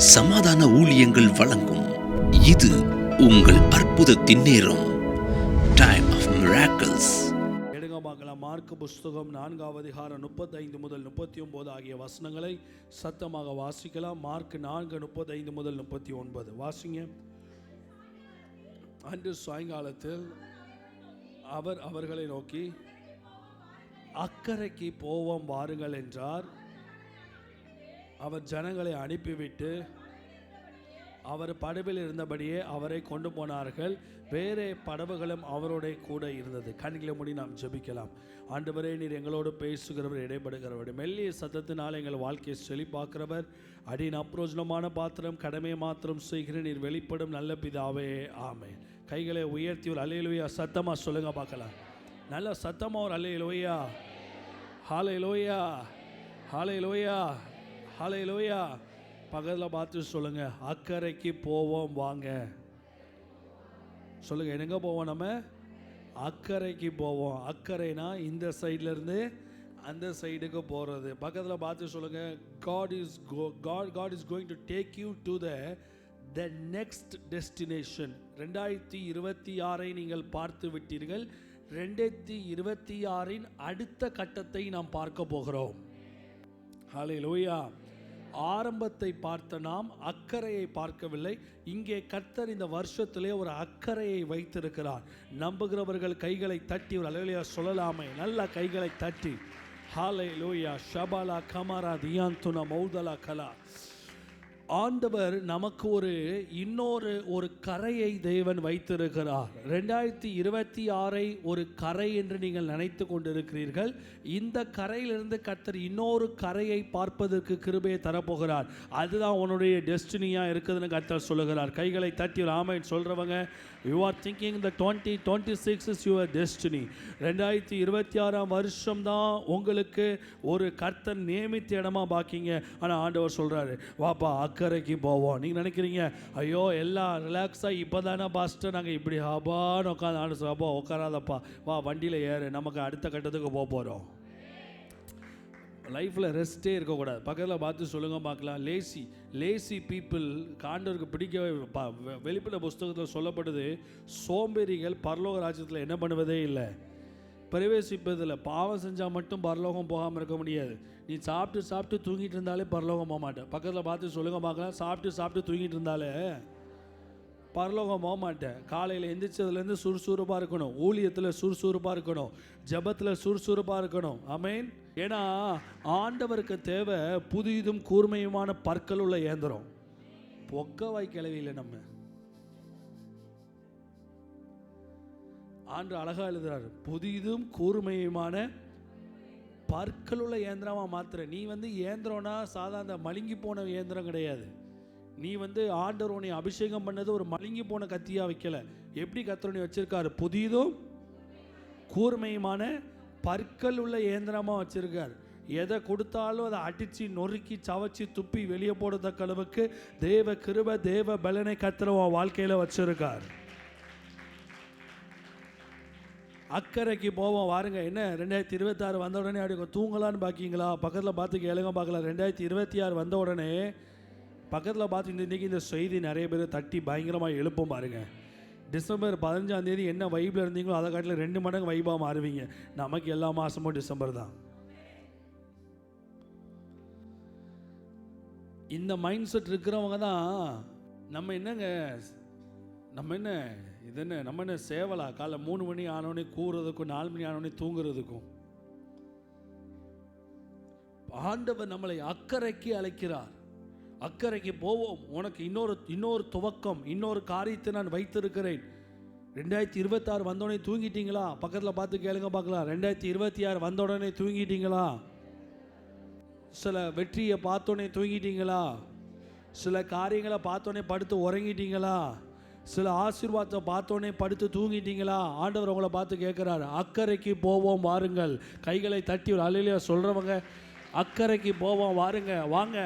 சமாதான ஊழியங்கள் வழங்கும் இது உங்கள் அற்புதத்தின் நேரம். Time of miracles. எடுங்க பார்க்கலாம். மார்க் புஸ்தகம் 4ஆம் அதிகாரம் 35 முதல் 39 ஆகிய வசனங்களை சத்தமாக வாசிக்கலாம். மார்க் 4:35 முதல் 39 வாசிங்க. அன்று சாயங்காலத்தில் அவர் அவர்களை நோக்கி, அக்கரைக்கு போவோம் வாருங்கள் என்றார். அவர் ஜனங்களை அனுப்பிவிட்டு அவர் படவில் இருந்தபடியே அவரை கொண்டு போனார்கள். வேறே படவுகளும் அவரோட கூட இருந்தது. கண்களை மூடி நாம் ஜெபிக்கலாம். ஆண்டவரே, நீர் எங்களோடு பேசுகிறவர், இடைப்படுகிறவர், மெல்லிய சத்தத்தினால் எங்கள் வாழ்க்கையை செழிப்பாக்குறவர், அடியின் அப்ரோஜனமான பாத்திரம், கடமையை மாத்திரம் செய்கிற நீர் வெளிப்படும் நல்ல பிதாவே, ஆமென். கைகளை உயர்த்தி ஒரு அல்லேலூயா சத்தமா சொல்லுங்க பார்க்கலாம். நல்ல சத்தமா ஒரு அல்லேலூயா, ஹல்லேலூயா, ஹல்லேலூயா, ஹல்லேலூயா. பக்கத்தில் பார்த்து சொல்லுங்க, அக்கறைக்கு போவோம் வாங்க. சொல்லுங்க, எங்க போவோம்? நம்ம அக்கறைக்கு போவோம். அக்கறைனா இந்த சைட்ல இருந்து அந்த சைடுக்கு போறது. பக்கத்தில் பார்த்து சொல்லுங்க, God is going to take you to the next destination. 2026 நீங்கள் பார்த்து விட்டீர்கள். 2026 அடுத்த கட்டத்தை நாம் பார்க்க போகிறோம். ஹல்லேலூயா. ஆரம்பத்தை பார்த்த நாம் அக்கறையை பார்க்கவில்லை. இங்கே கர்த்தர் இந்த வருஷத்திலே ஒரு அக்கறையை வைத்திருக்கிறார். நம்புகிறவர்கள் கைகளை தட்டி ஒரு அல்லேலூயா சொல்லலாமே. நல்ல கைகளை தட்டி ஹல்லேலூயா. ஷபாலா கமரா தியாந்துனா மௌதலா கலா. ஆண்டவர் நமக்கு ஒரு கரையை தேவன் வைத்திருக்கிறார். 2026 ஒரு கரை என்று நீங்கள் நினைத்து கொண்டிருக்கிறீர்கள். இந்த கரையிலிருந்து கர்த்தர் இன்னொரு கரையை பார்ப்பதற்கு கிருபையை தரப்போகிறார். அதுதான் உன்னுடைய டெஸ்டினியா இருக்குதுன்னு கர்த்தர் சொல்லுகிறார். கைகளை தட்டி ஒரு ஆமென் சொல்றவங்க, you are thinking the 2026 is your destiny. 2026 வருஷம் தான் உங்களுக்கு ஒரு கர்த்தர் நியமித்த இடமா பாக்கிங்க. ஆனால் ஆண்டவர் சொல்றாரு, வாப்பா அக்கறைக்கு போவோம். நீங்கள் நினைக்கிறீங்க, ஐயோ எல்லாம் ரிலாக்ஸாக இப்போ தானே பாஸ்டர் நாங்கள் இப்படி ஹாபான்னு உட்காந்து ஆண்டு அப்பா உட்காராதப்பா, வா வண்டியில் ஏறு, நமக்கு அடுத்த கட்டத்துக்கு போக போகிறோம். லைஃப்பில் ரெஸ்ட்டே இருக்கக்கூடாது. பக்கத்தில் பார்த்து சொல்லுங்க பார்க்கலாம். லேசி பீப்புள் ஆண்டவருக்கு பிடிக்கவே. வெளிப்பட புஸ்தகத்தில் சொல்லப்படுது, சோம்பேறிகள் பரலோக ராஜ்யத்தில் என்ன பண்ணுவதே இல்லை, பிரவேசிப்பதில்லை. பாவம் செஞ்சால் மட்டும் பரலோகம் போகாமல் இருக்க முடியாது. நீ சாப்பிட்டு தூங்கிட்டு இருந்தாலே பரலோகம் போக மாட்டேன். பக்கத்தில் பார்த்து சொல்லுங்க பார்க்கலாம். சாப்பிட்டு தூங்கிட்டு இருந்தாலே பரலோகம் போக மாட்டேன். காலையில் எந்திரிச்சதுலேருந்து சுறுசுறுப்பாக இருக்கணும், ஊழியத்தில் சுறுசுறுப்பாக இருக்கணும், ஜெபத்தில் சுறுசுறுப்பாக இருக்கணும். ஆமென். ஏன்னா ஆண்டவருக்கு தேவை புதிதும் கூர்மையுமான பற்கள் உள்ள இயந்திரம். பொக்கவாய் கிளவியில் நம்ம ஆண்டு அழகா எழுதுறாரு, புதிதும் கூர்மையுமான பற்கள் உள்ள இயந்திரமா மாத்திர. நீ இயந்திரம்னா சாதாரண மழுங்கி போன இயந்திரம் கிடையாது. நீ ஆண்டவர் உன்னை அபிஷேகம் பண்ணது ஒரு மழுங்கி போன கத்தியா வைக்கல. எப்படி கர்த்தர் வச்சிருக்காரு? புதிதும் கூர்மையுமான பற்கள் உள்ள இயந்திரமா வச்சிருக்காரு. எதை கொடுத்தாலும் அதை அடிச்சு நொறுக்கி சவச்சி துப்பி வெளியே போடுறதுக்கு அளவுக்கு தேவ கிருபை தேவ பலனை கர்த்தர் உன் வாழ்க்கையில வச்சிருக்கார். அக்கறைக்கு போவோம் வாருங்க. என்ன 2026 வந்த உடனே அப்படி தூங்கலான்னு பாக்கிங்களா? பக்கத்தில் பார்த்து கேளுங்க பார்க்கலாம். 2026 வந்த உடனே பக்கத்தில் பார்த்து இன்றைக்கி இந்த செய்தி நிறைய பேர் தட்டி பயங்கரமாக எழுப்பும் பாருங்க. டிசம்பர் 15ஆம் தேதி என்ன வைப்பில் இருந்தீங்களோ அதை காட்டில் 2 மடங்கு வைப்பாக மாறுவீங்க. நமக்கு எல்லா மாதமும் டிசம்பர் தான். இந்த மைண்ட் செட் இருக்கிறவங்க தான் நம்ம என்ன சேவலா? காலைல 3 மணி ஆனோடனே கூறுறதுக்கும் 4 மணி ஆனோடனே தூங்குறதுக்கும். ஆண்டவர் நம்மளை அக்கறைக்கு அழைக்கிறார். அக்கறைக்கு போவோம். உனக்கு இன்னொரு துவக்கம், இன்னொரு காரியத்தை நான் வைத்திருக்கிறேன். 2026 வந்தோடனே தூங்கிட்டீங்களா? பக்கத்தில் பார்த்து கேளுங்க பார்க்கலாம். 2026 வந்த உடனே தூங்கிட்டீங்களா? சில வெற்றியை பார்த்தோன்னே தூங்கிட்டீங்களா? சில காரியங்களை பார்த்தோன்னே படுத்து உறங்கிட்டீங்களா? சில ஆசீர்வாதத்தை பார்த்தோன்னே படுத்து தூங்கிட்டீங்களா? ஆண்டவர் உங்களை பார்த்து கேட்குறாரு, அக்கறைக்கு போவோம் வாருங்கள். கைகளை தட்டி ஒரு அல்லேலூயா சொல்கிறவங்க, அக்கறைக்கு போவோம் வாருங்க. வாங்க.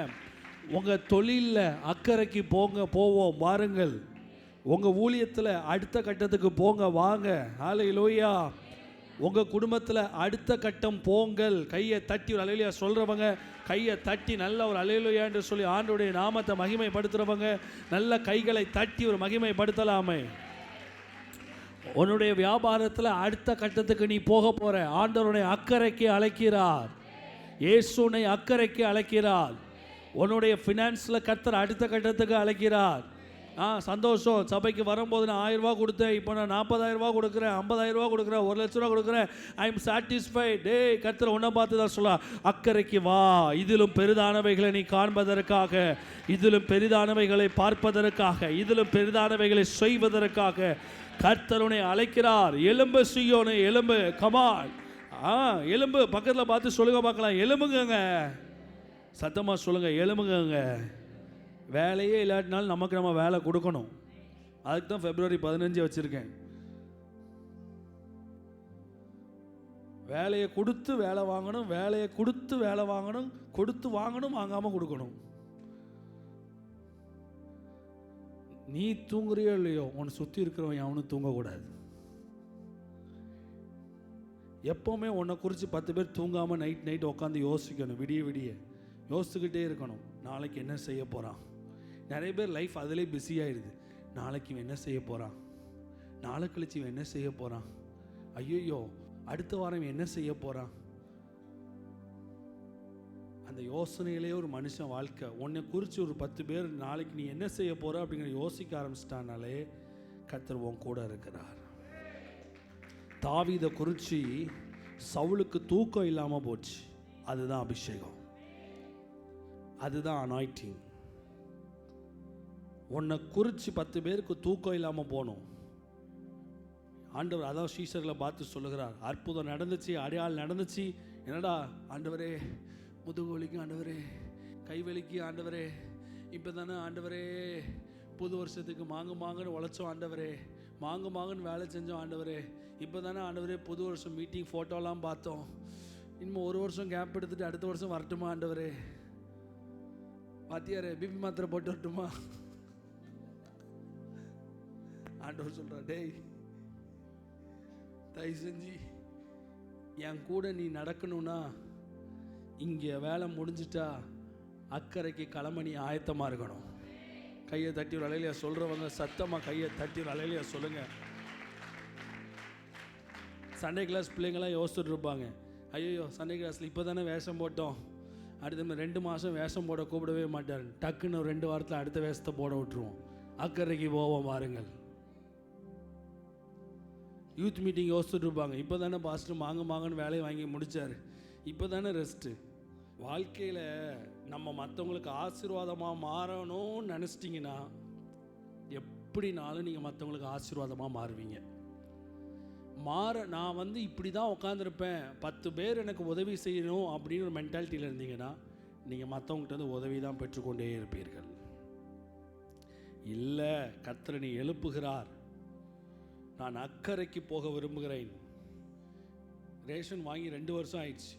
உங்கள் தொழிலில் அக்கறைக்கு போவோம் வாருங்கள். உங்கள் ஊழியத்தில் அடுத்த கட்டத்துக்கு போங்க வாங்க. ஹல்லேலூயா. உங்கள் குடும்பத்தில் அடுத்த கட்டம் போங்கள். கையை தட்டி ஒரு அல்லேலூயா சொல்கிறவங்க, கையை தட்டி நல்ல ஒரு அல்லேலூயா என்று சொல்லி ஆண்டவருடைய நாமத்தை மகிமைப்படுத்துகிறவங்க நல்ல கைகளை தட்டி ஒரு மகிமைப்படுத்தலாமே. உன்னுடைய வியாபாரத்தில் அடுத்த கட்டத்துக்கு நீ போக போகிற. ஆண்டவருடைய அக்கறைக்கு அழைக்கிறார். இயேசுனை அக்கறைக்கு அழைக்கிறார். உன்னுடைய ஃபினான்ஸில் கர்த்தர் அடுத்த கட்டத்துக்கு அழைக்கிறார். சந்தோஷம். சபைக்கு வரும்போது நான் 1000 ரூபா கொடுத்தேன், இப்போ நான் 40,000 ரூபா கொடுக்குறேன், 50,000 ரூபா கொடுக்குறேன், 1,00,000 ரூபா கொடுக்குறேன், ஐ எம் சாட்டிஸ்ஃபைட். டே கர்த்தர் உன்னை பார்த்து தான் சொல்ல, அக்கறைக்கு வா. இதிலும் பெரிதானவைகளை நீ காண்பதற்காக, இதிலும் பெரிதானவைகளை பார்ப்பதற்காக, இதிலும் பெரிதானவைகளை செய்வதற்காக கர்த்தர் உன்னை அழைக்கிறார். எலும்பு சீயோனே, எலும்பு, கமான். எலும்பு. பக்கத்தில் பார்த்து சொல்லுங்க பார்க்கலாம், எலும்புங்க. சத்தமாக சொல்லுங்க, எலும்புங்க. வேலையே இல்லாட்டினாலும் நமக்கு நம்ம வேலை கொடுக்கணும். அதுக்கு தான் February 15 வச்சுருக்கேன். வேலையை கொடுத்து வேலை வாங்கணும், வேலையை கொடுத்து வேலை வாங்கணும், கொடுத்து வாங்கணும், வாங்காமல் கொடுக்கணும். நீ தூங்குறியோ இல்லையோ, உன்னை சுற்றி இருக்கிறவன் அவனும் தூங்கக்கூடாது. எப்போவுமே உன்னை குறித்து 10 பேர் தூங்காமல் நைட் உட்காந்து யோசிக்கணும். விடிய விடிய யோசிச்சுக்கிட்டே இருக்கணும், நாளைக்கு என்ன செய்ய போகிறான். நிறைய பேர் லைஃப் அதிலே பிஸி ஆகிடுது. நாளைக்கு இவன் என்ன செய்ய போகிறான், நாளை கழிச்சு இவன் என்ன செய்ய போகிறான், ஐயோ அடுத்த வாரம் இவன் என்ன செய்ய போகிறான். அந்த யோசனையிலே ஒரு மனுஷன் வாழ்க்கை. உன்னை குறித்து ஒரு 10 பேர் நாளைக்கு நீ என்ன செய்ய போகிற அப்படிங்கிற யோசிக்க ஆரம்பிச்சிட்டானாலே கர்த்தர் உன் கூட இருக்கிறார். தாவீதை குறித்து சவுலுக்கு தூக்கம் இல்லாமல் போச்சு. அதுதான் அபிஷேகம், அதுதான் அனாயிட்டிங். உன்னை குறித்து 10 பேருக்கு தூக்கம் இல்லாமல் போகணும். ஆண்டவர் அதான் சீஷர்களை பார்த்து சொல்லுகிறார், அற்புதம் நடந்துச்சு, அடையாளம் நடந்துச்சு. என்னடா ஆண்டவரே, முதுகு வலிக்கு ஆண்டவரே, கை வலிக்கு ஆண்டவரே, இப்போ தானே ஆண்டவரே புது வருஷத்துக்கு மாங்குன்னு உழைச்சோம் ஆண்டவரே, மாங்குன்னு வேலை செஞ்சோம் ஆண்டவரே, இப்போ தானே ஆண்டவரே புது வருஷம் மீட்டிங் ஃபோட்டோலாம் பார்த்தோம், இன்னும் 1 வருஷம் கேப் எடுத்துகிட்டு அடுத்த வருஷம் வரட்டுமா ஆண்டவரே, பாத்தியாரே பிபி மாத்திரை போட்டு வரட்டுமா. ஆண்டவர் சொல்கிறார், டேய் தயவு செஞ்சு என் கூட நீ நடக்கணும்னா இங்கே வேலை முடிஞ்சிட்டா அக்கறைக்கு கிளம்ப நீ ஆயத்தமாக இருக்கணும். கையை தட்டி ஒரு அலையிலையா சொல்கிறவங்க சத்தமாக கையை தட்டி ஒரு அலையிலையா சொல்லுங்கள். சண்டே கிளாஸ் பிள்ளைங்களாம் யோசிச்சுட்டு இருப்பாங்க, ஐயோ சண்டே கிளாஸில் இப்போ தானே வேஷம் போட்டோம், அடுத்த 2 மாதம் வேஷம் போட கூப்பிடவே மாட்டார், டக்குன்னு ஒரு 2 வாரத்தில் அடுத்த வேஷத்தை போட விட்டுருவோம். அக்கறைக்கு போவோம் பாருங்கள். யூத் மீட்டிங் யோசிச்சுட்டு இருப்பாங்க, இப்போ தானே பாஸ்டர் மாங்கன்னு வேலையை வாங்கி முடித்தார், இப்போ தானே ரெஸ்ட்டு. வாழ்க்கையில் நம்ம மற்றவங்களுக்கு ஆசீர்வாதமாக மாறணும்னு நினச்சிட்டிங்கன்னா எப்படினாலும் நீங்கள் மற்றவங்களுக்கு ஆசீர்வாதமாக மாறுவீங்க. நான் இப்படி தான் உட்காந்துருப்பேன், 10 பேர் எனக்கு உதவி செய்யணும் அப்படின்னு ஒரு மென்டாலிட்டியில் இருந்தீங்கன்னா நீங்கள் மற்றவங்ககிட்ட வந்து உதவி தான் பெற்றுக்கொண்டே இருப்பீர்கள். இல்லை, கர்த்தர் நீ எழுப்புகிறார், நான் அக்கறைக்கு போக விரும்புகிறேன். ரேஷன் வாங்கி 2 வருஷம் ஆயிடுச்சு,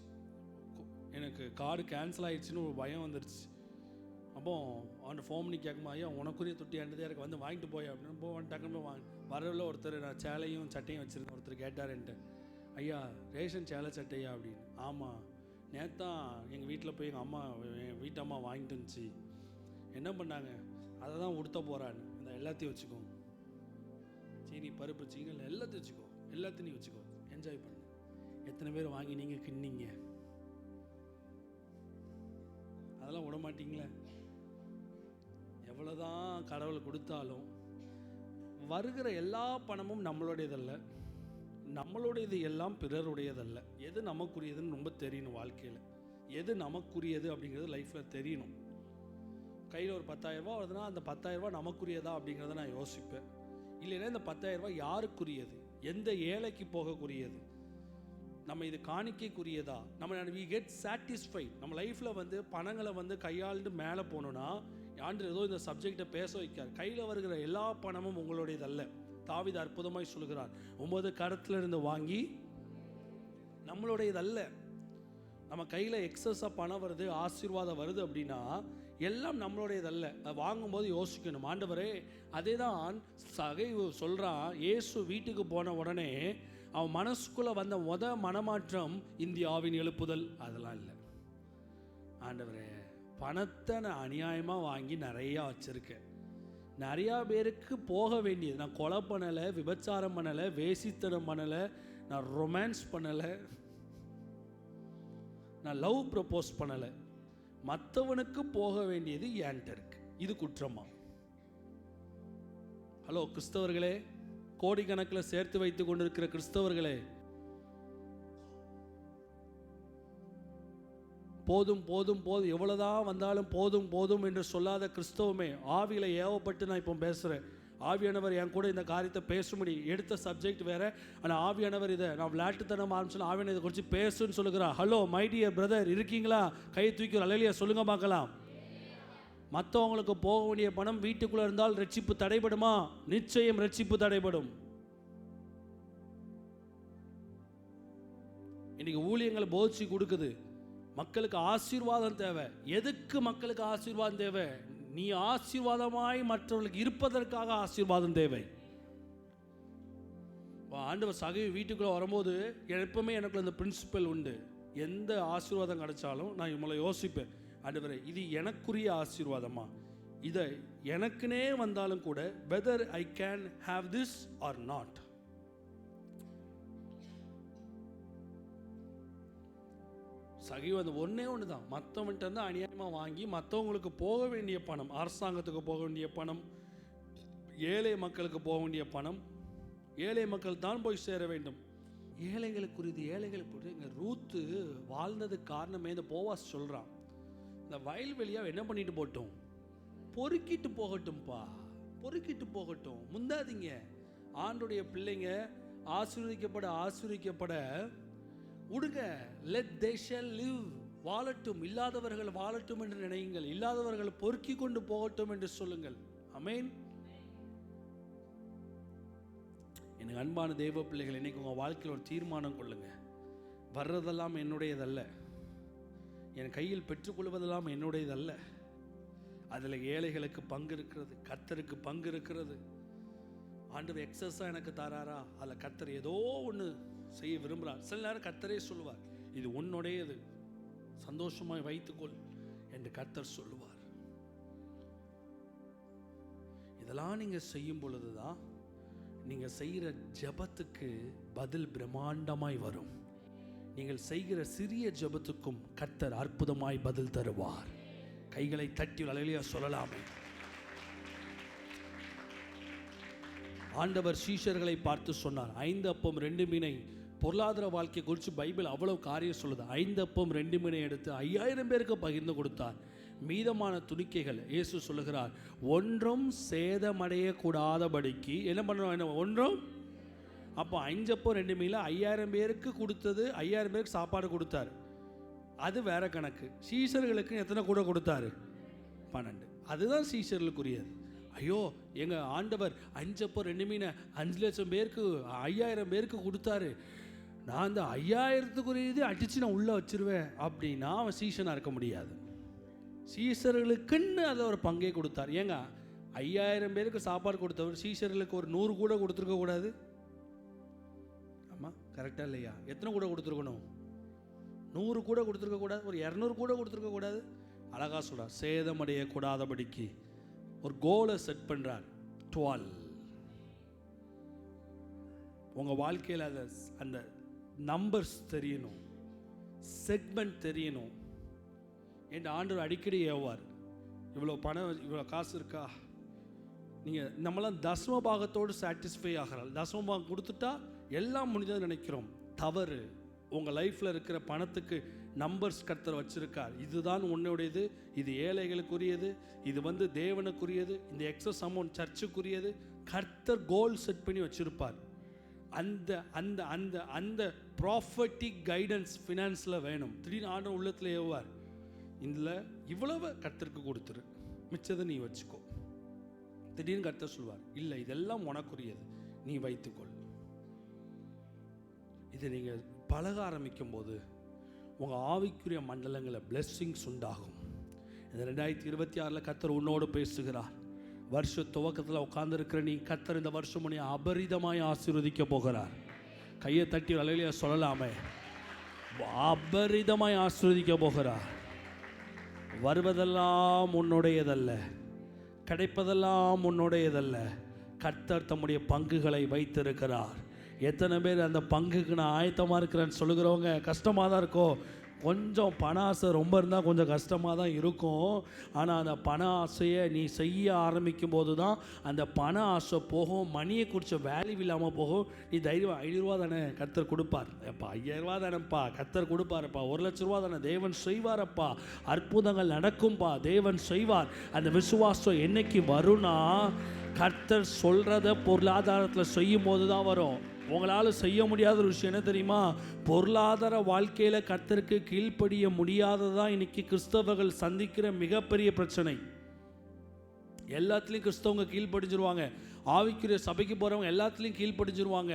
எனக்கு கார்டு கேன்சல் ஆகிடுச்சின்னு ஒரு பயம் வந்துடுச்சு. அப்போ அவன் ஃபோன் பண்ணி கேட்குமா, ஐயா உனக்குரிய தொட்டி ஆண்டதே எனக்கு வந்து வாங்கிட்டு போய் அப்படின்னு போவேன். டக்குன்னு வரவில் ஒருத்தர் நான் சேலையும் சட்டையும் வச்சுருக்கேன், ஒருத்தர் கேட்டார்ன்ட்டு, ஐயா ரேஷன் சேலை சட்டையா அப்படின்னு. ஆமாம், நேத்தான் எங்கள் வீட்டில் போய் எங்கள் அம்மா என் வீட்டம்மா வாங்கிட்டு இருந்துச்சு, என்ன பண்ணாங்க, அதை தான் உடுத்த போகிறான்னு, இந்த எல்லாத்தையும் வச்சுக்கோ, சீனி பருப்பு சீனில் எல்லாத்தையும் வச்சுக்கோ, எல்லாத்தையும் நீ வச்சுக்கோ, என்ஜாய் பண்ணு. எத்தனை பேர் வாங்கி நீங்கள் கிண்ணீங்க? அதெல்லாம் விட மாட்டீங்களே. எவ்வளோதான் கடவுள் கொடுத்தாலும் வருகிற எல்லா பணமும் நம்மளுடையதல்ல, நம்மளுடையது எல்லாம் பிறருடையதல்ல. எது நமக்குரியதுன்னு ரொம்ப தெரியணும். வாழ்க்கையில் எது நமக்குரியது அப்படிங்கிறது லைஃப்பில் தெரியணும். கையில் ஒரு 10,000 ரூபா வருதுன்னா அந்த 10,000 ரூபா நமக்குரியதா அப்படிங்கிறத நான் யோசிப்பேன். இல்லைன்னா இந்த 10,000 ரூபா யாருக்குரியது, எந்த ஏழைக்கு போகக்கூடியது, நம்ம இது காணிக்கைக்குரியதா, நம்ம வி கெட் சாட்டிஸ்ஃபைட். நம்ம லைஃப்பில் வந்து பணங்களை வந்து கையாண்டு மேலே போகணுன்னா ஆண்டு ஏதோ இந்த சப்ஜெக்டை பேச வைக்கார். கையில் வருகிற எல்லா பணமும் உங்களுடையதல்ல. தாவீது அற்புதமாய் சொல்கிறார், 9 கரத்தில் இருந்து வாங்கி நம்மளுடையதல்ல. நம்ம கையில் எக்ஸஸாக பணம் வருது, ஆசீர்வாதம் வருது அப்படின்னா எல்லாம் நம்மளுடையதல்ல. அதை வாங்கும்போது யோசிக்கணும், ஆண்டவரே. அதே தான் சகை சொல்கிறான், இயேசு வீட்டுக்கு போன உடனே அவன் மனசுக்குள்ளே வந்த மனமாற்றம் இந்தியாவின் எழுப்புதல் அதெல்லாம் இல்லை. ஆண்டவரே, பணத்தை நான் அநியாயமாக வாங்கி நிறையா வச்சுருக்கேன், நிறையா பேருக்கு போக வேண்டியது, நான் கொலை பண்ணலை, விபச்சாரம் பண்ணலை, வேசித்தனம் பண்ணலை, நான் ரொமான்ஸ் பண்ணலை, நான் லவ் ப்ரப்போஸ் பண்ணலை, மற்றவனுக்கு போக வேண்டியது என்கிட்ட இருக்கு, இது குற்றமா? ஹலோ கிறிஸ்தவர்களே, கோடிக்கணக்கில் சேர்த்து வைத்து கொண்டிருக்கிற கிறிஸ்தவர்களே, போதும் போதும் போதும், எவ்வளோதான் வந்தாலும் போதும் போதும் என்று சொல்லாத கிறிஸ்தவமே, ஆவியில் ஏவப்பட்டு நான் இப்போ பேசுகிறேன். ஆவியானவர் என் கூட இந்த காரியத்தை பேச முடியும். எடுத்த சப்ஜெக்ட் வேறு, ஆனால் ஆவியானவர் இதை நான் விளையாட்டுத்தனம் ஆரம்பிச்சு ஆவியான இதை குறித்து பேசுன்னு சொல்லுகிறா. ஹலோ மை டியர் பிரதர், இருக்கீங்களா? கையை தூக்கி அல்லேலூயா சொல்லுங்க பார்க்கலாம். மற்றவங்களுக்கு போக வேண்டிய பணம் வீட்டுக்குள்ளே இருந்தால் ரட்சிப்பு தடைபடுமா? நிச்சயம் ரட்சிப்பு தடைபடும். இன்னைக்கு ஊழியங்களை போதிச்சு கொடுக்குது, மக்களுக்கு ஆசீர்வாதம் தேவை. எதுக்கு மக்களுக்கு ஆசீர்வாதம் தேவை? நீ ஆசீர்வாதமாய் மற்றவர்களுக்கு இருப்பதற்காக ஆசீர்வாதம் தேவை. ஆண்டவர் சகவி வீட்டுக்குள்ளே வரும்போது எப்பவுமே எனக்கு அந்த பிரின்சிபல் உண்டு. எந்த ஆசீர்வாதம் கிடைச்சாலும் நான் இவங்களை யோசிப்பேன், ஆண்டவரே இது எனக்குரிய ஆசீர்வாதமா? இதை எனக்குனே வந்தாலும் கூட whether I can have this or not. சகிவு அந்த ஒன்று தான், மற்றவன்கிட்ட இருந்து அநியாயமாக வாங்கி மற்றவங்களுக்கு போக வேண்டிய பணம், அரசாங்கத்துக்கு போக வேண்டிய பணம், ஏழை மக்களுக்கு போக வேண்டிய பணம், ஏழை மக்கள் தான் போய் சேர வேண்டும். ஏழைகளுக்குரியது ஏழைகளுக்கு. இங்கே ரூத்து வாழ்ந்ததுக்கு காரணமே இந்த போவாஸ் சொல்கிறான், இந்த வயல்வெளியாக என்ன பண்ணிட்டு போட்டோம், பொறுக்கிட்டு போகட்டும்ப்பா, பொறுக்கிட்டு போகட்டும், முந்தாதீங்க. ஆண்டுடைய பிள்ளைங்க ஆசீர்வதிக்கப்பட விடுங்க. let they shall live, வாழட்டும், இல்லாதவர்கள் வாழட்டும் என்று நினையுங்கள், இல்லாதவர்கள் பொறுக்கி கொண்டு போகட்டும் என்று சொல்லுங்கள். ஆமென். எனக்கு அன்பான தெய்வ பிள்ளைகள், இன்னைக்கு உங்கள் வாழ்க்கையில் ஒரு தீர்மானம் கொள்ளுங்க. வர்றதெல்லாம் என்னுடையதல்ல, என் கையில் பெற்றுக்கொள்வதெல்லாம் என்னுடையதல்ல. அதில் ஏழைகளுக்கு பங்கு இருக்கிறது, கர்த்தருக்கு பங்கு இருக்கிறது. ஆண்டவர் எக்ஸஸாக எனக்கு தராரா, அதில் கர்த்தர் ஏதோ ஒன்று செய்ய விரும்புகிறார். சில நேரம் கர்த்தரே சொல்லுவார், இது உன்னுடையது, சந்தோஷமாய் வைத்துக்கொள் என்று கர்த்தர் சொல்லுவார். இதெல்லாம் நீங்கள் செய்யும் பொழுதுதான் நீங்கள் செய்கிற ஜெபத்துக்கு பதில் பிரம்மாண்டமாய் வரும். நீங்கள் செய்கிற சிறிய ஜெபத்துக்கும் கர்த்தர் அற்புதமாய் பதில் தருவார். கைகளை தட்டி அல்லேலூயா சொல்லலாமே. ஆண்டவர் சீஷர்களை பார்த்து சொன்னார், 5 அப்பம் 2 மீனை. பொருளாதார வாழ்க்கை குறித்து பைபிள் அவ்வளவு காரியம் சொல்லுது. 5 அப்பம் 2 மீனை எடுத்து 5000 பேருக்கு பகிர்ந்து கொடுத்தார். மீதமான துணிக்கைகள் இயேசு சொல்லுகிறார், ஒன்றும் சேதமடைய கூடாதபடிக்கு என்ன பண்ணணும், ஒன்றும். அப்போ 5 அப்பம் 2 மீனில் 5000 பேருக்கு கொடுத்தது, 5000 பேருக்கு சாப்பாடு கொடுத்தார், அது வேற கணக்கு. சீஷர்களுக்கு எத்தனை கூட கொடுத்தாரு? 12. அதுதான் சீஷர்களுக்குரியது. ஐயோ, எங்கள் ஆண்டவர் 5 அப்பம் 2 மீனை 5 லட்சம் பேருக்கு 5000 பேருக்கு கொடுத்தாரு, நான் அந்த 5000த்துக்குரியது அடித்து நான் உள்ளே வச்சிருவேன் அப்படின்னா அவன் சீஷனாக இருக்க முடியாது. சீஷர்களுக்குன்னு அதை ஒரு பங்கை கொடுத்தார். ஏங்க 5000 பேருக்கு சாப்பாடு கொடுத்தவர் சீஷர்களுக்கு ஒரு 100 கூட கொடுத்துருக்க கூடாது? ஆமாம், கரெக்டாக இல்லையா? எத்தனை கூட கொடுத்துருக்கணும்? 100 கூட கொடுத்துருக்க கூடாது? ஒரு 200 கூட கொடுத்துருக்க கூடாது? அழகா சொல்கிறார், சேதமடைய கூடாதபடிக்கு ஒரு கோலை செட் பண்ணுறார். 12. உங்கள் வாழ்க்கையில் அதை அந்த நம்பர்ஸ் தெரியணும், செக்மெண்ட் தெரியணும். என் ஆண்டவர் அடிக்கடி ஏவார், இவ்வளோ பணம், இவ்வளோ காசு இருக்கா? நீங்கள் நம்மளாம் தசம பாகத்தோடு சாட்டிஸ்ஃபை ஆகிறாள். தசம பாகம் கொடுத்துட்டா எல்லாம் முடிஞ்சதுன்னு நினைக்கிறோம். தவறு. உங்கள் லைஃப்பில் இருக்கிற பணத்துக்கு நம்பர்ஸ் கர்த்தர் வச்சிருக்கார். இதுதான் உன்னுடையது, இது ஏழைகளுக்குரியது, இது தேவனுக்குரியது, இந்த எக்ஸஸ் அமௌண்ட் சர்ச்சுக்குரியது. கர்த்தர் கோல் செட் பண்ணி வச்சிருப்பார். அந்த அந்த அந்த அந்த ப்ராஃபட்டிக் கைடன்ஸ் ஃபினான்ஸில் வேணும். திடீர்னு ஆண்டவர் உள்ளத்தில் ஏவார், இதில் இவ்வளவு கர்த்தருக்கு கொடுத்துரு, மிச்சதை நீ வச்சுக்கோ. திடீர்னு கர்த்தர் சொல்வார், இல்லை இதெல்லாம் உனக்குரியது, நீ வைத்துக்கொள். இதை நீங்கள் பழக ஆரம்பிக்கும் போது உங்கள் ஆவிக்குரிய மண்டலங்களில் பிளெஸ்ஸிங்ஸ் உண்டாகும். இந்த 2026 கர்த்தர் உன்னோடு பேசுகிறார். வருஷ துவக்கத்தில் உட்கார்ந்துருக்கிற நீ, கர்த்தர் இந்த வருஷம் உன்னை அபரிதமாய் ஆசீர்வதிக்க போகிறார். கையை தட்டி அல்லேலூயா சொல்லலாமே. அபரிதமாய் ஆசீர்வதிக்க போகிறார். வருவதெல்லாம் உன்னுடையதல்ல, கிடைப்பதெல்லாம் உன்னுடையதல்ல. கர்த்தர் தம்முடைய பங்குகளை வைத்திருக்கிறார். எத்தனை பேர் அந்த பங்குக்கு நான் ஆயத்தமாக இருக்கிறேன்னு சொல்லுகிறவங்க? கஷ்டமாக தான் இருக்கும். கொஞ்சம் பண ஆசை ரொம்ப இருந்தால் கொஞ்சம் கஷ்டமாக தான் இருக்கும். ஆனால் அந்த பண ஆசையை நீ செய்ய ஆரம்பிக்கும் போது தான் அந்த பண ஆசை போகும். மணியை குறித்த வேல்யூ இல்லாமல் போகும். நீ தைரியம் 500 ரூபா தானே கர்த்தர் கொடுப்பார், அப்பா 5000 ரூபா தானேப்பா கர்த்தர் கொடுப்பாருப்பா, 1,00,000 ரூபா தானே தேவன் செய்வாரப்பா, அற்புதங்கள் நடக்கும்பா தேவன் செய்வார். அந்த விசுவாசம் என்னைக்கு வரும்னா கர்த்தர் சொல்கிறத பொருளாதாரத்தில் செய்யும் போது தான் வரும். உங்களால் செய்ய முடியாத ஒரு விஷயம் என்ன தெரியுமா? பொருளாதார வாழ்க்கையில் கர்த்தருக்கு கீழ்ப்படிய முடியாததான் இன்னைக்கு கிறிஸ்தவர்கள் சந்திக்கிற மிகப்பெரிய பிரச்சனை. எல்லாத்துலேயும் கிறிஸ்தவங்க கீழ்ப்படிஞ்சிருவாங்க, ஆவிக்குரிய சபைக்கு போகிறவங்க எல்லாத்துலேயும் கீழ்ப்படிஞ்சிருவாங்க.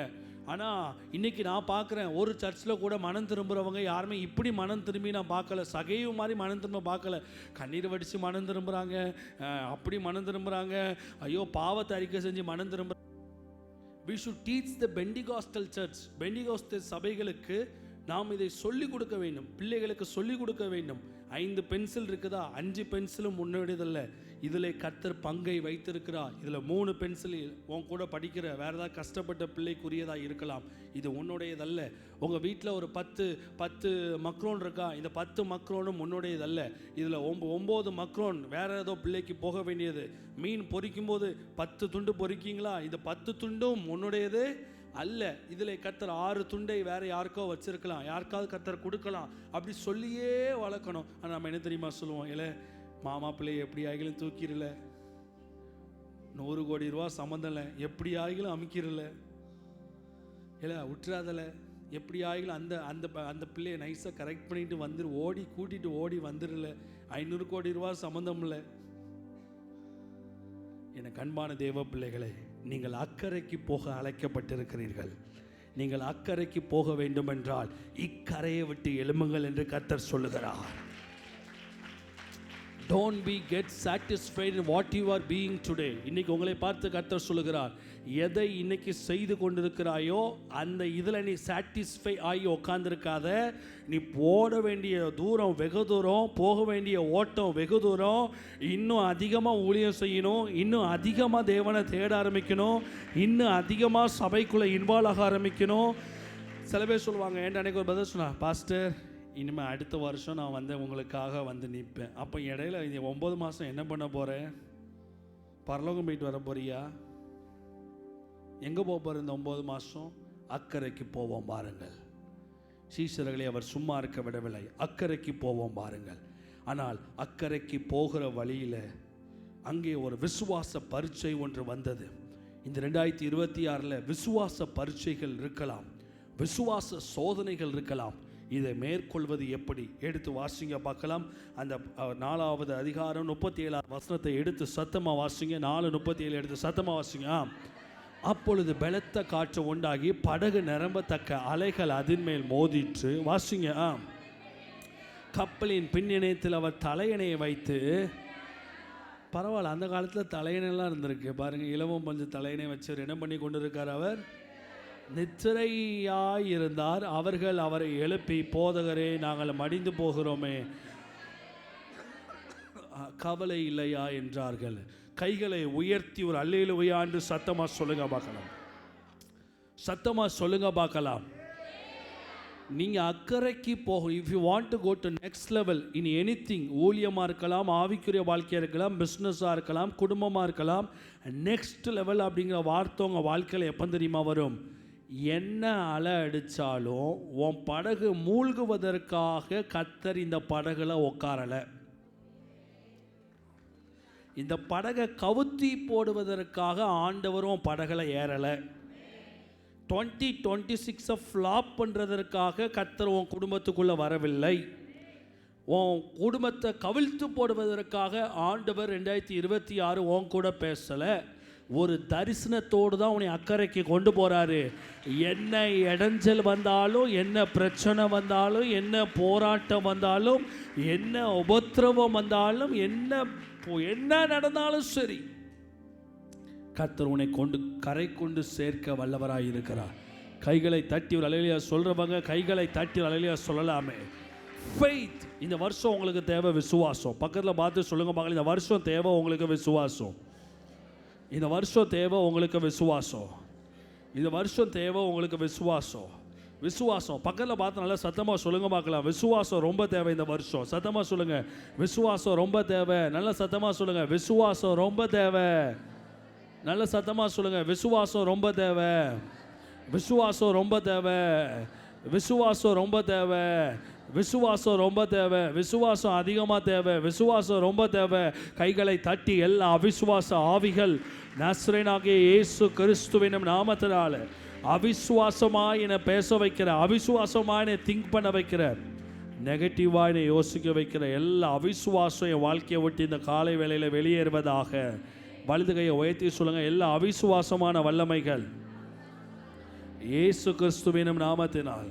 ஆனால் இன்றைக்கி நான் பார்க்குறேன், ஒரு சர்ச்சில் கூட மனம் திரும்புகிறவங்க யாருமே இப்படி மனம் திரும்பி நான் பார்க்கல. சகைவு மாதிரி மனம் திரும்ப பார்க்கல. கண்ணீர் வடித்து மனம் திரும்புகிறாங்க, அப்படி மனம் திரும்புகிறாங்க, ஐயோ பாவத்தை அறிக்கை செஞ்சு மனம் திரும்ப. We should teach the Pentecostal church, பெண்டிகாஸ்தல் சபைகளுக்கு நாம் இதை சொல்லிக் கொடுக்க வேண்டும், பிள்ளைகளுக்கு சொல்லிக் கொடுக்க வேண்டும். 5 பென்சில் இருக்குதா, 5 பென்சிலும் முன்னோடியதல்ல. இதில் கர்த்தர் பங்கை வைத்திருக்கிறார். இதில் 3 பென்சில் உன் கூட படிக்கிற வேறு ஏதாவது கஷ்டப்பட்ட பிள்ளைக்குரியதாக இருக்கலாம், இது உன்னுடையதல்ல. உங்கள் வீட்டில் ஒரு 10 மக்ரோன் இருக்கா, இந்த 10 மக்ரோனும் உன்னுடையதல்ல. இதில் 9 மக்ரோன் வேறு ஏதோ பிள்ளைக்கு போக வேண்டியது. மீன் பொரிக்கும் போது 10 துண்டு பொரிக்கிங்களா, இந்த 10 துண்டும் உன்னுடையது அல்ல. இதில் கர்த்தர் 6 துண்டை வேறு யாருக்கோ வச்சிருக்கலாம், யாருக்காவது கர்த்தர் கொடுக்கலாம். அப்படி சொல்லியே வளர்க்கணும். ஆனால் நம்ம என்ன தெரியுமா சொல்லுவோம்? இல்லை மாமா பிள்ளையை எப்படி ஆகிலும் தூக்கிடல, 100 கோடி ரூபா சம்மந்தம் இல்லை, எப்படி ஆகிலும் அமைக்கிறல, இல்லை விட்டுறாதல, எப்படி ஆகிலும் அந்த அந்த அந்த பிள்ளையை நைஸாக கரெக்ட் பண்ணிட்டு கூட்டிகிட்டு ஓடி வந்துடல, 500 கோடி ரூபா சம்மந்தம் இல்லை. என கண்பான தேவ பிள்ளைகளே, நீங்கள் அக்கறைக்கு போக அழைக்கப்பட்டிருக்கிறீர்கள். நீங்கள் அக்கறைக்கு போக வேண்டும் என்றால் இக்கரையை விட்டு எழும்புங்கள் என்று கர்த்தர் சொல்லுகிறார். Don't be get satisfied in what you are being today. இன்னைக்கு உங்களை பார்த்து கர்த்தர் சொல்லுகிறார், எதை இன்னைக்கு செய்து கொண்டிருக்கிறாயோ அந்த இதில் நீ சாட்டிஸ்ஃபை ஆகி உட்காந்துருக்காத. நீ போட வேண்டிய தூரம் வெகு தூரம், போக வேண்டிய ஓட்டம் வெகு தூரம். இன்னும் அதிகமாக ஊழியம் செய்யணும், இன்னும் அதிகமாக தேவனை தேட ஆரம்பிக்கணும், இன்னும் அதிகமாக சபைக்குள்ளே இன்வால்வ் ஆக ஆரம்பிக்கணும். சில பேர் சொல்லுவாங்க, ஏன்டா அன்றைக்கு ஒரு பதில் சொன்னா, பாஸ்டர் இனிமேல் அடுத்த வருஷம் நான் உங்களுக்காக நிற்பேன். அப்போ இடையில 9 மாதம் என்ன பண்ண போகிறேன்? பரலோகம் போயிட்டு வர போறியா? எங்கே போக போகிற இந்த 9 மாதம்? அக்கறைக்கு போவோம் பாருங்கள். சீஷர்களை அவர் சும்மா இருக்க விடவில்லை, அக்கறைக்கு போவோம் பாருங்கள். ஆனால் அக்கறைக்கு போகிற வழியில் அங்கே ஒரு விசுவாச பரீட்சை ஒன்று வந்தது. இந்த 2026 விசுவாச பரீட்சைகள் இருக்கலாம், விசுவாச சோதனைகள் இருக்கலாம். இதை மேற்கொள்வது எப்படி? எடுத்து வாசிங்க பார்க்கலாம். அந்த 4வது அதிகாரம் 37 வசனத்தை எடுத்து சத்தமாக வாசிங்க. 4:37 எடுத்து சத்தமாக வாசிங்க. அப்பொழுது பலத்த காற்று உண்டாகி படகு நிரம்பத்தக்க அலைகள் அதன் மேல் மோதிற்று. வாசிங்க. கப்பலின் பின்னிணையத்தில் அவர் தலையணையை வைத்து, பரவாயில்ல அந்த காலத்தில் தலையணைலாம் இருந்திருக்கு பாருங்கள். இலவம் பஞ்சு தலையணை வச்சு என்ன பண்ணி கொண்டு இருக்கார்? அவர் நித்திரையாயிருந்தார். அவர்கள் அவரை எழுப்பி, போதகரே நாங்கள் மடிந்து போகிறோமே, கவலை இல்லையா என்றார்கள். கைகளை உயர்த்தி ஒரு அல்லேலூயா என்று சத்தமா சொல்லுங்க பார்க்கலாம். சத்தமா சொல்லுங்க பார்க்கலாம். நீங்க அக்கறைக்கு போக, if you want to go to next level in anything, ஊழியமாக இருக்கலாம், ஆவிக்குரிய வாழ்க்கையாக இருக்கலாம், பிஸ்னஸாக இருக்கலாம், குடும்பமாக இருக்கலாம், நெக்ஸ்ட் லெவல் அப்படிங்கிற வார்த்தை உங்கள் வாழ்க்கையில் எப்போ தெரியுமா வரும்? என்ன அலை அடித்தாலும் உன் படகு மூழ்குவதற்காக கர்த்தர் இந்த படகுல உட்காரலை. இந்த படகை கவுத்தி போடுவதற்காக ஆண்டவரும் படகுல ஏறலை. 2026 ஃப்ளாப் பண்ணுறதற்காக கர்த்தர் உன் குடும்பத்துக்குள்ளே வரவில்லை. உன் குடும்பத்தை கவிழ்த்து போடுவதற்காக ஆண்டவர் 2026 உன் கூட பேசலை. ஒரு தரிசனத்தோடு தான் உன்னை அக்கறைக்கு கொண்டு போகிறாரு. என்ன இடைஞ்சல் வந்தாலும், என்ன பிரச்சனை வந்தாலும், என்ன போராட்டம் வந்தாலும், என்ன உபத்திரவம் வந்தாலும், என்ன நடந்தாலும் சரி, கர்த்தர் உன்னை கரை கொண்டு சேர்க்க வல்லவராய் இருக்கிறார். கைகளை தட்டி ஒரு அல்லேலூயா சொல்றவங்க கைகளை தட்டி ஒரு அல்லேலூயா சொல்லலாமே. ஃபெய்த். இந்த வருஷம் உங்களுக்கு தேவை விசுவாசம். பக்கத்தில் பார்த்து சொல்லுங்க பார்க்கலாம், இந்த வருஷம் தேவை உங்களுக்கு விசுவாசம். இந்த வருஷம் தேவை உங்களுக்கு விசுவாசம். இந்த வருஷம் தேவை உங்களுக்கு விசுவாசம். விசுவாசம். பக்கத்தில் பார்த்து நல்லா சத்தமாக சொல்லுங்க பார்க்கலாம், விசுவாசம் ரொம்ப தேவை இந்த வருஷம். சத்தமாக சொல்லுங்க, விசுவாசம் ரொம்ப தேவை. நல்ல சத்தமாக சொல்லுங்க, விசுவாசம் ரொம்ப தேவை. நல்ல சத்தமாக சொல்லுங்க, விசுவாசம் ரொம்ப தேவை. விசுவாசம் ரொம்ப தேவை. விசுவாசம் ரொம்ப தேவை. விசுவாசம் ரொம்ப தேவை. விசுவாசம் அதிகமாக தேவை. விசுவாசம் ரொம்ப தேவை. கைகளை தட்டி எல்லா அவிசுவாச ஆவிகள் நசரேயனாகிய இயேசு கிறிஸ்துவின் நாமத்தினால அவிசுவாசமாக என்னை பேச வைக்கிற, அவிசுவாசமாக என்னை திங்க் பண்ண வைக்கிற, நெகட்டிவாக என்னை யோசிக்க வைக்கிற எல்லா அவிசுவாசம் என் வாழ்க்கையை விட்டு இந்த காலை வேளையில் வெளியேறுவதாக. வலது கையை உயர்த்தி சொல்லுங்க, எல்லா அவிசுவாசமான வல்லமைகள் இயேசு கிறிஸ்துவின் நாமத்தினால்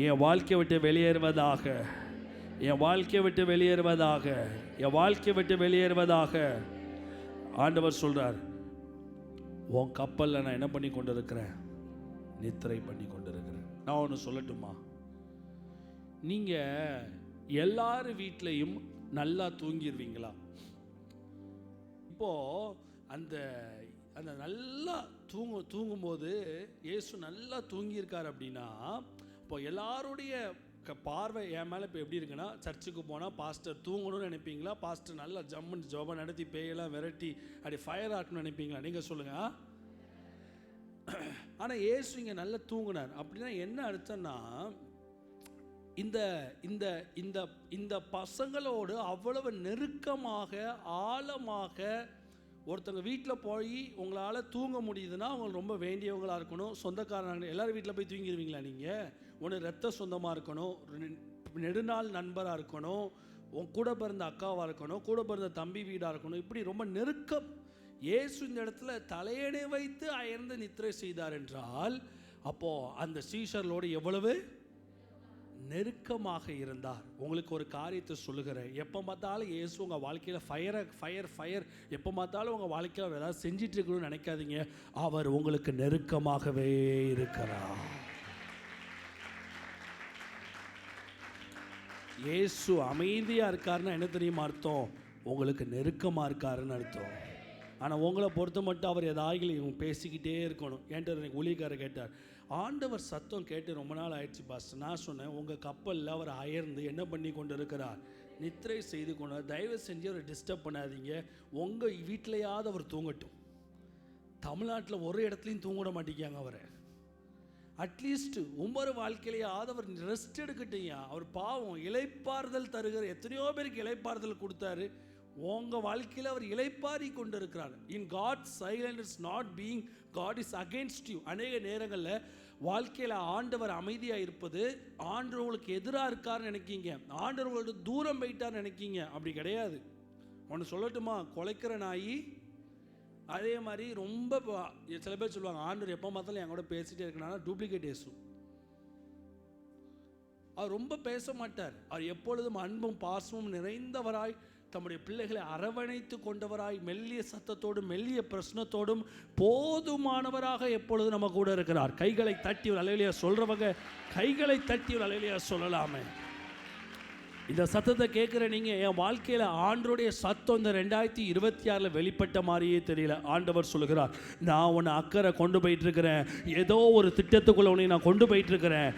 என் வாழ்க்கையை விட்டு வெளியேறுவதாக. என் வாழ்க்கையை விட்டு வெளியேறுவதாக. என் வாழ்க்கையை விட்டு வெளியேறுவதாக. ஆண்டவர் சொல்றார், உன் கப்பலில் நான் என்ன பண்ணி கொண்டு இருக்கிறேன்? நித்திரை பண்ணி கொண்டு இருக்கிறேன். நான் ஒன்று சொல்லட்டுமா? நீங்கள் எல்லார் வீட்லேயும் நல்லா தூங்கிடுவீங்களா? இப்போது அந்த அந்த நல்லா தூங்கும்போது இயேசு நல்லா தூங்கியிருக்கார் அப்படின்னா, இப்போ எல்லாருடைய பார்வை என் மேலே இப்போ எப்படி இருக்குன்னா, சர்ச்சுக்கு போனால் பாஸ்டர் தூங்கணும்னு நினைப்பீங்களா? பாஸ்டர் நல்லா ஜம்முன்னு ஜோபம் நடத்தி பேயெல்லாம் விரட்டி அப்படி ஃபயர் ஆக்கணும்னு நினைப்பீங்களா? நீங்கள் சொல்லுங்கள். ஆனால் இயேசு இங்கே நல்லா தூங்கினார். அப்படின்னா என்ன அர்த்தம்னா, இந்த இந்த இந்த இந்த பசங்களோடு அவ்வளவு நெருக்கமாக ஆழமாக ஒருத்தங்க வீட்டில் போய் உங்களால் தூங்க முடியுதுன்னா அவங்க ரொம்ப வேண்டியவங்களாக இருக்கணும், சொந்தக்காரங்க. எல்லோரும் வீட்டில் போய் தூங்கிடுவீங்களா நீங்கள்? ஒன்று ரத்த சொந்தமாக இருக்கணும், நெடுநாள் நண்பராக இருக்கணும், உன் கூட பிறந்த அக்காவாக இருக்கணும், கூட பிறந்த தம்பி வீடாக இருக்கணும். இப்படி ரொம்ப நெருக்கம். இயேசு இந்த இடத்துல தலையணை வைத்து அயர்ந்து நித்திரை செய்தார் என்றால், அப்போது அந்த சீஷர்களோடு எவ்வளவு நெருக்கமாக இருந்தார். உங்களுக்கு ஒரு காரியத்தை சொல்லுகிறேன், எப்போ பார்த்தாலும் இயேசு உங்கள் வாழ்க்கையில் ஃபயர் எப்போ பார்த்தாலும் உங்கள் வாழ்க்கையில் ஏதாவது செஞ்சிட்டு இருக்கணும்னு நினைக்காதீங்க. அவர் உங்களுக்கு நெருக்கமாகவே இருக்கிறார். இயேசு அமைதியாக இருக்காருன்னா என்ன தெரியுமா அர்த்தம்? உங்களுக்கு நெருக்கமாக இருக்காருன்னு அர்த்தம். ஆனால் உங்களை பொறுத்த மட்டும் அவர் ஏதாவது பேசிக்கிட்டே இருக்கணும். என்கிட்ட எனக்கு ஊழியக்காரர் கேட்டார், ஆண்டவர் சத்தம் கேட்டு ரொம்ப நாள் ஆயிடுச்சு பாஸ்டர். நான் சொன்னேன், உங்கள் கப்பலில் அவர் அயர்ந்து என்ன பண்ணி கொண்டு இருக்கிறார்? நித்திரை செய்து கொண்டு. தயவு செஞ்சு அவரை டிஸ்டர்ப் பண்ணாதீங்க. உங்கள் வீட்டிலையாவது அவர் தூங்கட்டும். தமிழ்நாட்டில் ஒரு இடத்துலையும் தூங்கிட மாட்டேங்காங்க அவரை. அட்லீஸ்ட் ஒவ்வொரு வாழ்க்கையிலேயாவது அவர் ரெஸ்ட் எடுக்கட்டையா. அவர் பாவம் இளைப்பாறுதல் தருகிற எத்தனையோ பேருக்கு இளைப்பாறுதல் கொடுத்தாரு. உங்கள் வாழ்க்கையில் அவர் இளைப்பாரி கொண்டு இருக்கிறார். In God silent is not being God is against you. அநேக நேரங்களில் வாழ்க்கையில் ஆண்டவர் அமைதியாக இருப்பது ஆண்டவர் உங்களுக்கு எதிராக இருக்காருன்னு நினைக்கிங்க, ஆண்டவர் உங்களுக்கு தூரம் போயிட்டார்னு நினைக்கிங்க. அப்படி கிடையாது. ஒன்று சொல்லட்டுமா? குலைக்கிற நாய் அதே மாதிரி ரொம்ப சில பேர் சொல்லுவாங்க, ஆண்டவர் எப்போ பார்த்தாலும் என் கூட பேசிகிட்டே இருக்கனால டூப்ளிகேட் இயேசு. அவர் ரொம்ப பேச மாட்டார். அவர் எப்பொழுதும் அன்பும் பாசமும் நிறைந்தவராய் தம்முடைய பிள்ளைகளை அரவணைத்து கொண்டவராய் மெல்லிய சத்தத்தோடும் மெல்லிய பிரச்சனத்தோடும் போதுமானவராக எப்பொழுது நம்ம கூட இருக்கிறார். கைகளை தட்டி ஒரு அல்லேலூயா சொல்றவங்க கைகளை தட்டி ஒரு அல்லேலூயா சொல்லலாமே. இந்த சத்தத்தை கேட்குற நீங்கள், என் வாழ்க்கையில் ஆண்டவருடைய சத்தம் இந்த 2026 வெளிப்பட்ட மாதிரியே தெரியல. ஆண்டவர் சொல்லுகிறார், நான் உன்னை அக்கறை கொண்டு போயிட்டுருக்கிறேன். ஏதோ ஒரு திட்டத்துக்குள்ளே உன்னை நான் கொண்டு போயிட்டுருக்கிறேன்.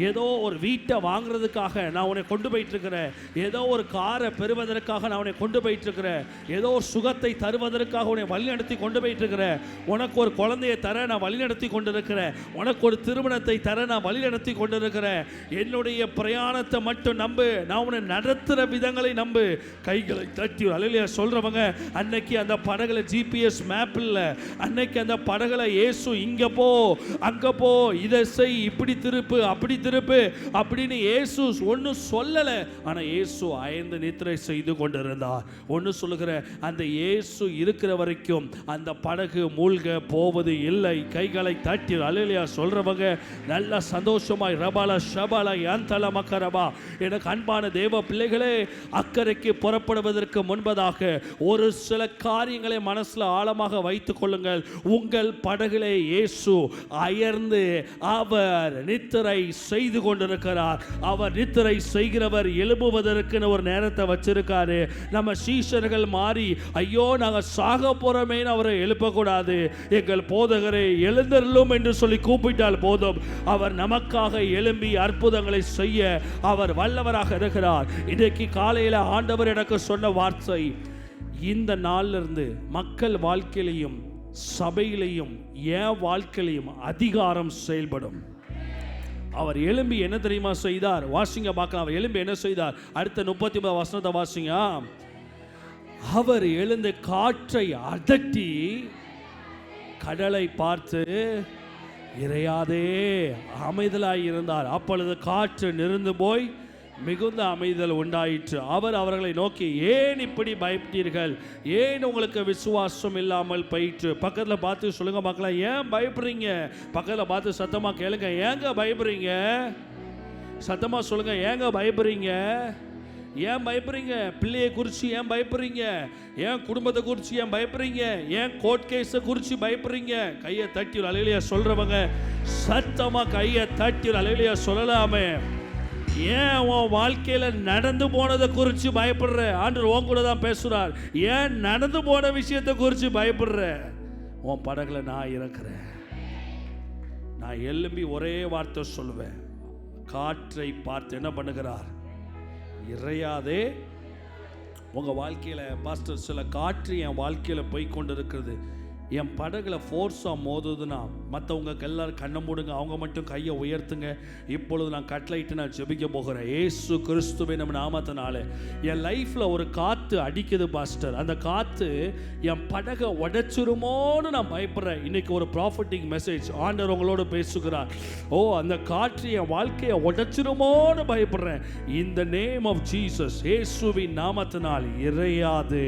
ஏதோ ஒரு வீட்டை வாங்குறதுக்காக நான் உன்னை கொண்டு போயிட்டுருக்கிறேன். ஏதோ ஒரு காரை பெறுவதற்காக நான் உன்னை கொண்டு போயிட்டுருக்கிறேன். ஏதோ ஒரு சுகத்தை தருவதற்காக உன்னை வழிநடத்தி கொண்டு போயிட்டுருக்கிறேன். உனக்கு ஒரு குழந்தையை தர நான் வழிநடத்தி கொண்டு இருக்கிறேன். உனக்கு ஒரு திருமணத்தை தர நான் வழிநடத்தி கொண்டு இருக்கிறேன். என்னுடைய பிரயாணத்தை மட்டும் நம்பு, நான் உன்னை நடத்துற விதங்களை நம்பு. கைகளை தட்டி அல்லேலூயா சொல்றவங்க, அன்னைக்கு அந்த படகுல ஜிபிஎஸ் மேப் இல்ல. அன்னைக்கு அந்த படகுல இயேசு இங்க போ அங்க போ, இதை செய், இப்படி திருப்பு அப்படி திருப்பு அப்படின்னு இயேசு ஒன்னும் சொல்லல. ஆனா இயேசு அயர்ந்து நித்திரை செய்து கொண்டிருந்தார். ஒன்னு சொல்லுகிற, அந்த இயேசு இருக்கிற வரைக்கும் அந்த படகு மூழ்க போவது இல்லை. கைகளை தட்டி அல்லேலூயா சொல்றவங்க நல்ல சந்தோஷமாய் ரபாலா ஷபாலா யந்தல மக்கரபா. எனக்கு அன்பான தேவ தேவ பிள்ளைகளே, அக்கறைக்கு புறப்படுவதற்கு முன்பதாக ஒரு சில காரியங்களை மனசுல ஆழமாக வைத்துக் கொள்ளுங்கள். உங்கள் படகிலே இயேசு அயர்ந்து அவர் நித்திரை செய்து கொண்டிருக்கிறார். அவர் நித்திரை செய்கிறவர் எழுப்புவதற்கு ஒரு நேரத்தை வச்சிருக்காரு. நம்ம சீஷர்கள் மாறி ஐயோ நாங்கள் சாக போறோமேன்னு அவரை எழுப்பக்கூடாது. எங்கள் போதகரை எழுந்தருளும் என்று சொல்லி கூப்பிட்டால் போதும். அவர் நமக்காக எழும்பி அற்புதங்களை செய்ய அவர் வல்லவராக இருக்கிறார். இன்றைக்கு காலையில் ஆண்டவர் எனக்கு சொன்ன வார்த்தை, இந்த நாளிலிருந்து மக்கள் வாழ்க்கையிலையும் சபையிலையும் என் வாழ்க்கையிலையும் அதிகாரம் செயல்படும். அவர் எழும்பி என்ன தெரியுமா செய்தார்? வாசிங்க பார்க்கலாம். அவர் எழும்பி என்ன செய்தார்? அடுத்த 39 வசனத்தை வாசிங்க. அவர் எழுந்து காற்றை அதட்டி கடலை பார்த்து இறையாதே அமைதலாய் இருந்தார். அப்பொழுது காற்று நிறுந்து போய் மிகுந்த அமைதல் உண்டாயிற்று. அவர் அவர்களை நோக்கி, ஏன் இப்படி பயப்பட்டீர்கள்? ஏன் உங்களுக்கு விசுவாசம் இல்லாமல் போயிற்று? பக்கத்தில் பார்த்து சொல்லுங்க பார்க்கலாம், ஏன் பயப்படுறீங்க? பக்கத்தில் பார்த்து சத்தமாக கேளுங்க, ஏங்க பயப்படுறீங்க? சத்தமாக சொல்லுங்க, ஏங்க பயப்படுறீங்க? ஏன் பயப்படுறீங்க? பிள்ளையை குறித்து ஏன் பயப்படுறீங்க? ஏன் குடும்பத்தை குறித்து ஏன் பயப்படுறீங்க? ஏன் கோர்ட் கேஸை குறித்து பயப்படுறீங்க? கையை தட்டி ஒரு அலையிலையா சொல்றவங்க சத்தமா கையை தட்டி ஒரு அலையிலையா சொல்லலாமே. ஏன் உன் வாழ்க்கையில நடந்து போனதை குறித்து பயப்படுற? ஆண்டவர் உன் கூட தான் பேசுறார். ஏன் நடந்து போன விஷயத்தை குறித்து பயப்படுற? உன் படகுல நான் இருக்கிறேன். நான் எழும்பி ஒரே வார்த்தை சொல்லுவேன். காற்றை பார்த்து என்ன பண்ணுகிறார்? இறையாதே. உங்கள் வாழ்க்கையில் பாஸ்டர் சில காற்று என் வாழ்க்கையில் போய் கொண்டு இருக்கிறது. என் படகுல ஃபோர்ஸாக மோதுதுன்னா மற்றவங்க எல்லாரும் கண்ணை மூடுங்க, அவங்க மட்டும் கையை உயர்த்துங்க. இப்பொழுது நான் கட்டளையிட்டு நான் ஜெபிக்க போகிறேன். ஏசு கிறிஸ்துவை நம்ம நாமத்தினால என் லைஃப்பில் ஒரு காற்று அடிக்குது பாஸ்டர். அந்த காற்று என் படகை உடைச்சிருமோன்னு நான் பயப்படுறேன். இன்னைக்கு ஒரு ப்ராஃபட்டிக் மெசேஜ் ஆண்டவர் உங்களோட பேசுகிறார். ஓ, அந்த காற்று என் வாழ்க்கையை உடைச்சிருமோன்னு பயப்படுறேன். இந்த நேம் ஆஃப் ஜீசஸ், இயேசுவின் நாமத்தினால் இறையாது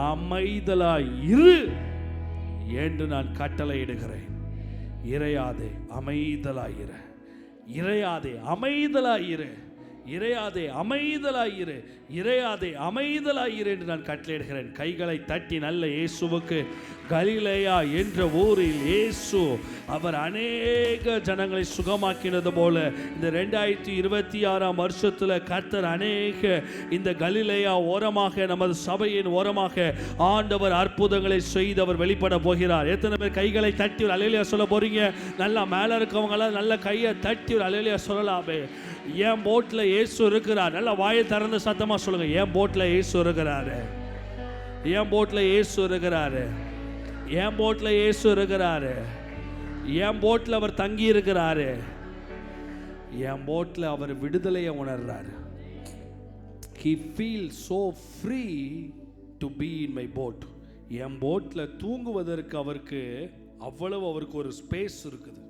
அமைதலாய் இரு என்று நான் கட்டளையிடுகிறேன். இறையாதே அமைதலாயிரு. இறையாதே அமைதலாயிரு. இறையாதே அமைதலாயிரு. இறையாதே அமைதலாயிரு என்று நான் கட்டளையிடுகிறேன். கைகளை தட்டி நல்ல இயேசுவுக்கு. கலிலேயா என்ற ஊரில் இயேசு அவர் அநேக ஜனங்களை சுகமாக்கினது போல இந்த 2026 வருஷத்தில் கர்த்தர் அநேக இந்த கலிலேயா ஓரமாக நமது சபையின் ஓரமாக ஆண்டவர் அற்புதங்களை செய்து அவர் வெளிப்பட போகிறார். எத்தனை பேர் கைகளை தட்டி ஒரு அல்லேலூயா சொல்ல போறீங்க? நல்லா மேலே இருக்கவங்களாம் நல்ல கையை தட்டி ஒரு அல்லேலூயா சொல்லலாமே. என் போட்டில் இயேசு இருக்கிறார். நல்லா வாயை திறந்து சத்தமாக சொல்லுங்க, என் போட்டில் இயேசு இருக்கிறாரு. என் போட்டில் இயேசு இருக்கிறாரு. என் போட்டில் இயேசு இருக்கிறாரு. என் போட்டில் அவர் தங்கி இருக்கிறாரு. என் போட்டில் அவர் விடுதலையை உணர்றாரு. He feels so free to be in my boat. என் போட்டில் தூங்குவதற்கு அவருக்கு அவ்வளவு அவருக்கு ஒரு ஸ்பேஸ் இருக்குது.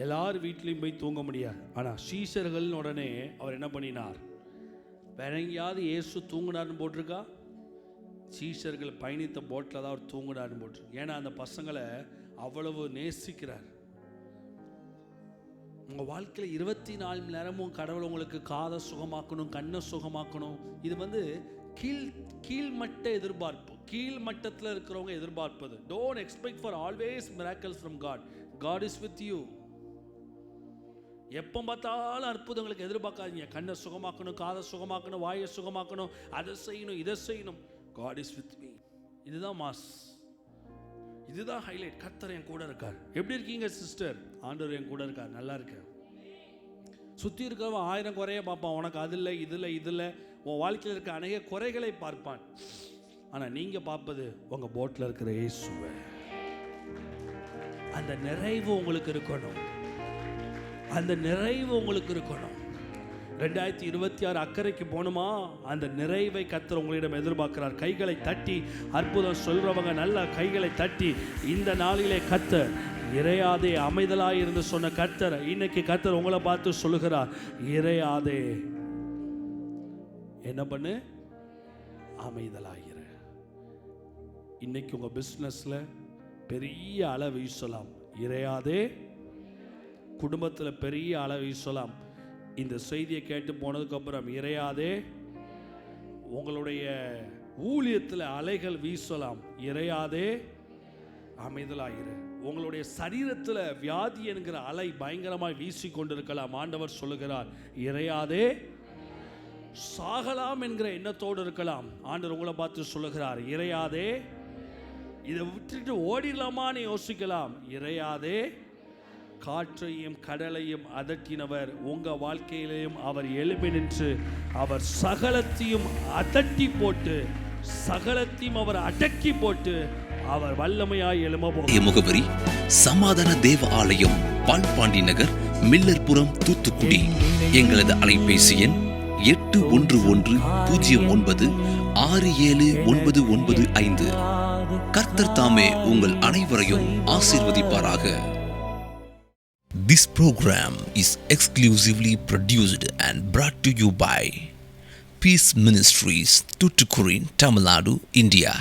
எல்லார் வீட்லையும் போய் தூங்க முடியாது. ஆனால் சீஷர்கள் உடனே அவர் என்ன பண்ணினார்? வேற எங்கேயாவது இயேசு தூங்கினார்னு போட்டிருக்கா? சீஷர்கள் பயணித்த போட்டில் தான் அவர் தூங்கினார்னு போட்டிருக்கு. ஏன்னா அந்த பசங்களை அவ்வளவு நேசிக்கிறார். உங்கள் வாழ்க்கையில் 24 மணி நேரமும் கடவுள் உங்களுக்கு காதை சுகமாக்கணும், கண்ணை சுகமாக்கணும். இது கீழ்மட்ட எதிர்பார்ப்பு. கீழ் மட்டத்தில் இருக்கிறவங்க எதிர்பார்ப்பது. Don't expect for always miracles from God. God is with you. எப்போ பார்த்தாலும் அற்புதங்களுக்கு எதிர்பார்க்காதீங்க. கண்ணை சுகமாக்கணும், காதை சுகமாக்கணும், வாயை சுகமாக்கணும், அதை செய்யணும், இதை செய்யணும். God is with me. இதுதான் மாஸ், இதுதான் ஹைலைட். கர்த்தர் என் கூட இருக்கார். எப்படி இருக்கீங்க சிஸ்டர்? ஆண்டவர் என் கூட இருக்கார், நல்லா இருக்கேன். சுற்றி இருக்கிறவன் 1000 குறைய பார்ப்பான். உனக்கு அது இல்லை, இது இல்லை, இது இல்லை. உன் வாழ்க்கையில் இருக்க அநேக குறைகளை பார்ப்பான். ஆனால் நீங்கள் பார்ப்பது உங்கள் போட்டில் இருக்கிற இயேசுவை. அந்த நிறைவு உங்களுக்கு இருக்கணும். அந்த நிறைவு உங்களுக்கு இருக்கணும். 2026 அக்கறைக்கு போகணுமா? அந்த நிறைவை கர்த்தர் உங்களிடம் எதிர்பார்க்கிறார். கைகளை தட்டி அற்புதம் சொல்றவங்க நல்ல கைகளை தட்டி இந்த நாளிலே கர்த்தர் இறையாதே அமைதலாய் இருந்து சொன்ன கர்த்தர் இன்னைக்கு கர்த்தர் உங்களை பார்த்து சொல்லுகிறார், இறையாதே என்ன பண்ணு? அமைதலாயிரு. இன்னைக்கு உங்க பிசினஸ்ல பெரிய அலை வீசலாம். இறையாதே. குடும்பத்தில் பெரிய அலை வீசலாம். இந்த செய்தியை கேட்டு போனதுக்கப்புறம் இறையாதே. உங்களுடைய ஊழியத்தில் அலைகள் வீசலாம், இறையாதே, அமைதலாயிரு. உங்களுடைய சரீரத்தில் வியாதி என்கிற அலை பயங்கரமாய் வீசி கொண்டிருக்கலாம். ஆண்டவர் சொல்லுகிறார், இறையாதே. சாகலாம் என்கிற எண்ணத்தோடு இருக்கலாம். ஆண்டவர் உங்களை பார்த்து சொல்லுகிறார், இறையாதே. இதை விட்டுட்டு ஓடிடலாமான்னு யோசிக்கலாம், இறையாதே. காற்றையும் கடலையும் அதட்டினவர் உங்க வாழ்க்கையிலையும் அவர் எழுப்பி நின்று அவர் சகலத்தையும் அதட்டி போட்டு, சகலத்தையும் அவர் அடக்கி போட்டு அவர் வல்லமையாய் எழும்ப போகிறார். முகவரி சமாதான தேவ ஆலயம், பால்பாண்டி நகர், மில்லர்புரம், தூத்துக்குடி. எங்களது அலைபேசி எண் 8119096795. கர்த்தர் தாமே உங்கள் அனைவரையும் ஆசீர்வதிப்பாராக. This program is exclusively produced and brought to you by Peace Ministries, Tuticorin, Tamil Nadu, India.